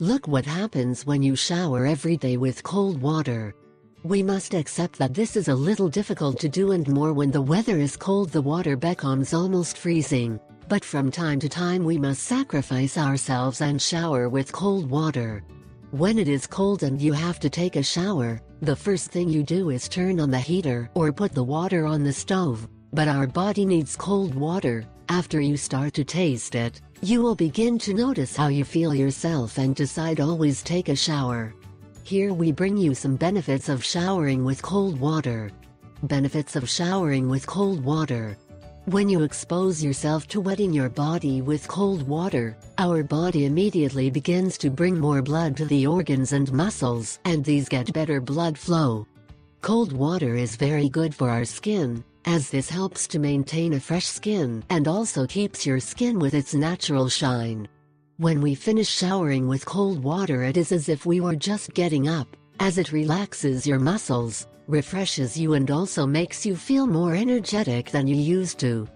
Look what happens when you shower every day with cold water. We must accept that this is a little difficult to do, and more when the weather is cold the water becomes almost freezing. But from time to time we must sacrifice ourselves and shower with cold water. When it is cold and you have to take a shower, the first thing you do is turn on the heater or put the water on the stove. But our body needs cold water. After you start to taste it, you will begin to notice how you feel yourself and decide always take a shower. Here we bring you some benefits of showering with cold water. Benefits of showering with cold water. When you expose yourself to wetting your body with cold water, our body immediately begins to bring more blood to the organs and muscles, and these get better blood flow. Cold water is very good for our skin, as this helps to maintain a fresh skin and also keeps your skin with its natural shine. When we finish showering with cold water, it is as if we were just getting up, as it relaxes your muscles, refreshes you, and also makes you feel more energetic than you used to.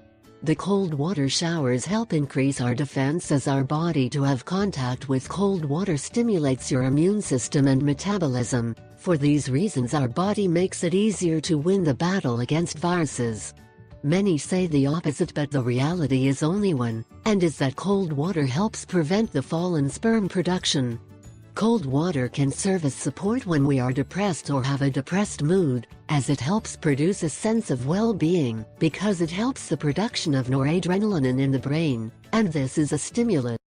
The cold water showers help increase our defense, as our body to have contact with cold water stimulates your immune system and metabolism. For these reasons our body makes it easier to win the battle against viruses. Many say the opposite, but the reality is only one, and is that cold water helps prevent the fall in sperm production. Cold water can serve as support when we are depressed or have a depressed mood, as it helps produce a sense of well-being, because it helps the production of noradrenaline in the brain, and this is a stimulant.